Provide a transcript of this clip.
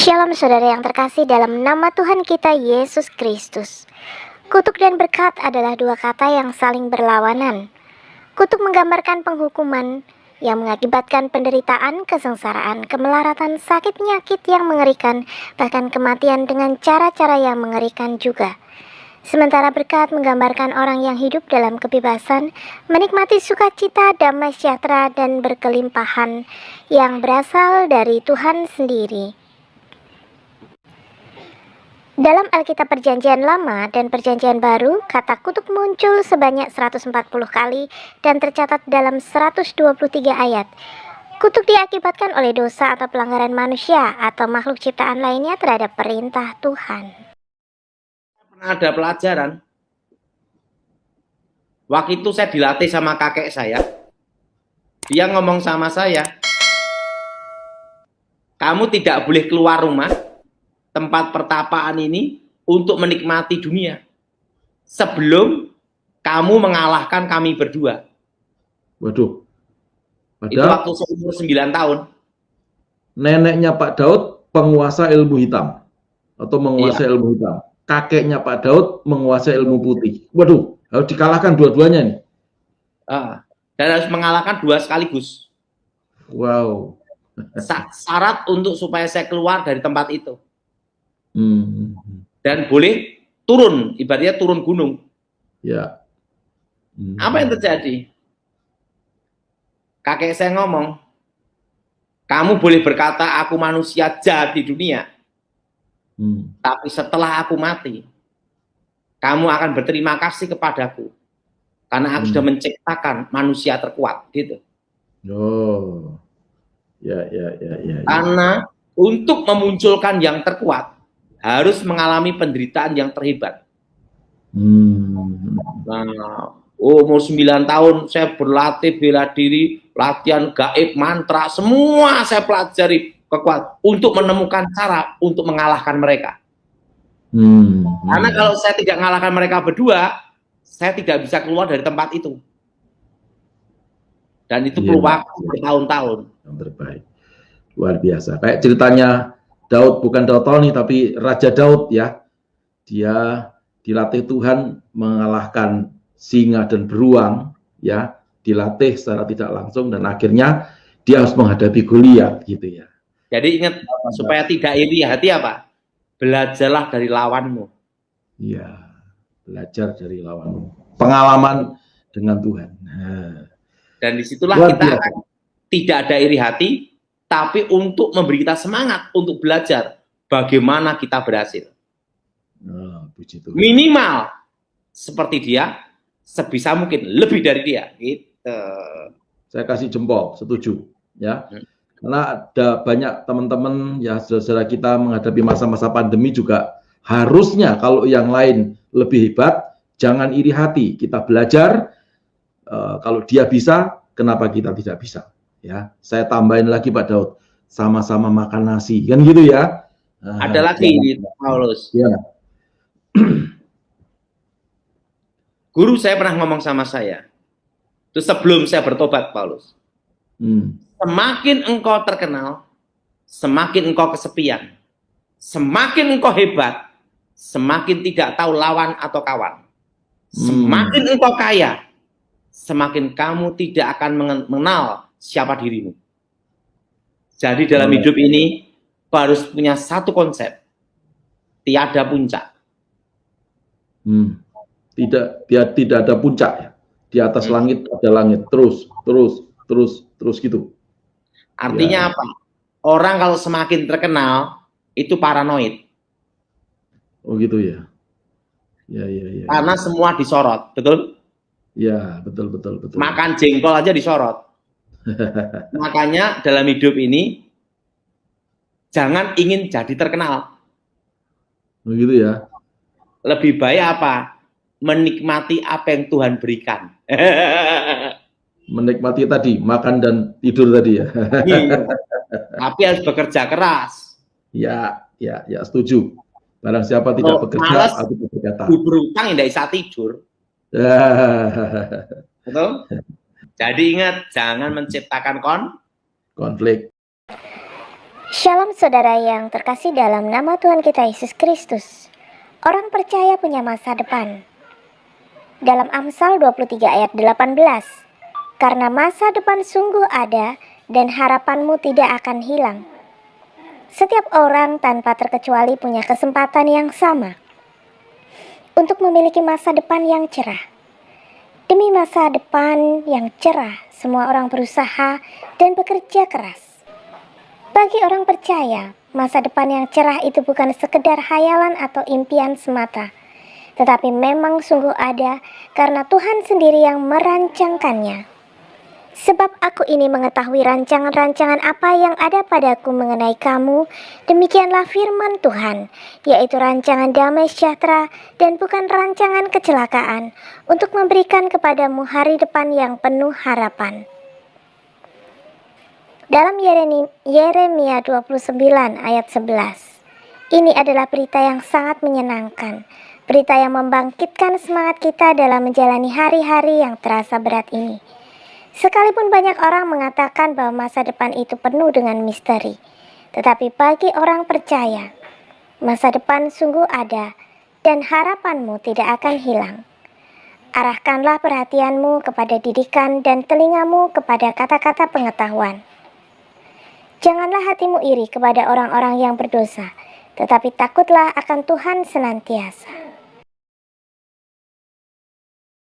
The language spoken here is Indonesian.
Shalom saudara yang terkasih dalam nama Tuhan kita Yesus Kristus. Kutuk dan berkat adalah dua kata yang saling berlawanan. Kutuk menggambarkan penghukuman yang mengakibatkan penderitaan, kesengsaraan, kemelaratan, sakit penyakit yang mengerikan, bahkan kematian dengan cara-cara yang mengerikan juga. Sementara berkat menggambarkan orang yang hidup dalam kebebasan, menikmati sukacita, damai sejahtera, dan berkelimpahan yang berasal dari Tuhan sendiri. Dalam Alkitab Perjanjian Lama dan Perjanjian Baru, kata kutuk muncul sebanyak 140 kali dan tercatat dalam 123 ayat. Kutuk diakibatkan oleh dosa atau pelanggaran manusia atau makhluk ciptaan lainnya terhadap perintah Tuhan. Pernah ada pelajaran, waktu itu saya dilatih sama kakek saya, dia ngomong sama saya, kamu tidak boleh keluar rumah, tempat pertapaan ini untuk menikmati dunia sebelum kamu mengalahkan kami berdua. Waduh. Itu waktu saya umur 9 tahun. Neneknya Pak Daud penguasa ilmu hitam atau menguasai ilmu hitam. Kakeknya Pak Daud menguasai ilmu putih. Waduh, harus dikalahkan dua-duanya nih. Dan harus mengalahkan dua sekaligus. Wow. Syarat untuk supaya saya keluar dari tempat itu. Dan boleh turun, ibaratnya turun gunung. Ya. Apa yang terjadi? Kakek saya ngomong, kamu boleh berkata aku manusia jahat di dunia, tapi setelah aku mati, kamu akan berterima kasih kepadaku karena aku sudah menciptakan manusia terkuat, gitu. Oh, ya. Karena untuk memunculkan yang terkuat harus mengalami penderitaan yang terhebat. Nah, umur 9 tahun saya berlatih bela diri, latihan gaib, mantra, semua saya pelajari kekuatan untuk menemukan cara untuk mengalahkan mereka. Karena kalau saya tidak mengalahkan mereka berdua, saya tidak bisa keluar dari tempat itu. Dan itu perlu waktu bertahun-tahun. Yang terbaik. Luar biasa. Kayak ceritanya Daud, bukan Daud Tony tapi Raja Daud ya. Dia dilatih Tuhan mengalahkan singa dan beruang ya, dilatih secara tidak langsung dan akhirnya dia harus menghadapi Goliat gitu ya. Jadi ingat, supaya tidak iri hati apa? Belajarlah dari lawanmu. Iya, belajar dari lawanmu. Pengalaman dengan Tuhan. Dan disitulah kita akan tidak ada iri hati, tapi untuk memberi kita semangat untuk belajar bagaimana kita berhasil. Minimal seperti dia, sebisa mungkin lebih dari dia. Gitu. Saya kasih jempol, setuju ya. Karena ada banyak teman-teman ya, saudara kita menghadapi masa-masa pandemi juga harusnya kalau yang lain lebih hebat, jangan iri hati. Kita belajar, kalau dia bisa, kenapa kita tidak bisa? Ya, saya tambahin lagi Pak Daud, sama-sama makan nasi, kan gitu ya. Ada lagi Paulus. Ya. Guru saya pernah ngomong sama saya, itu sebelum saya bertobat Paulus. Semakin engkau terkenal, semakin engkau kesepian, semakin engkau hebat, semakin tidak tahu lawan atau kawan. Semakin engkau kaya, semakin kamu tidak akan mengenal siapa dirimu. Jadi dalam hidup ini harus punya satu konsep, tiada puncak. Tidak ada puncak ya. Di atas langit ada langit, terus gitu. Artinya apa? Orang kalau semakin terkenal itu paranoid. Oh gitu ya. Ya. Karena semua disorot, betul? Ya, betul. Makan jengkol aja disorot. Makanya dalam hidup ini jangan ingin jadi terkenal. Oh gitu ya. Lebih baik apa? Menikmati apa yang Tuhan berikan. Menikmati tadi, makan dan tidur tadi ya. Tapi harus bekerja keras. Ya, setuju. Barang siapa tidak bekerja atau berkata. Berutang tidak bisa tidur. Betul? Jadi ingat, jangan menciptakan konflik. Shalom saudara yang terkasih dalam nama Tuhan kita Yesus Kristus. Orang percaya punya masa depan. Dalam Amsal 23 ayat 18, karena masa depan sungguh ada dan harapanmu tidak akan hilang. Setiap orang tanpa terkecuali punya kesempatan yang sama untuk memiliki masa depan yang cerah. Demi masa depan yang cerah, semua orang berusaha dan bekerja keras. Bagi orang percaya, masa depan yang cerah itu bukan sekedar hayalan atau impian semata, tetapi memang sungguh ada karena Tuhan sendiri yang merancangkannya. Sebab aku ini mengetahui rancangan-rancangan apa yang ada padaku mengenai kamu, demikianlah firman Tuhan, yaitu rancangan damai sejahtera dan bukan rancangan kecelakaan, untuk memberikan kepadamu hari depan yang penuh harapan. Dalam Yeremia 29 ayat 11, ini adalah berita yang sangat menyenangkan, berita yang membangkitkan semangat kita dalam menjalani hari-hari yang terasa berat ini. Sekalipun banyak orang mengatakan bahwa masa depan itu penuh dengan misteri, tetapi bagi orang percaya, masa depan sungguh ada dan harapanmu tidak akan hilang. Arahkanlah perhatianmu kepada didikan dan telingamu kepada kata-kata pengetahuan. Janganlah hatimu iri kepada orang-orang yang berdosa, tetapi takutlah akan Tuhan senantiasa.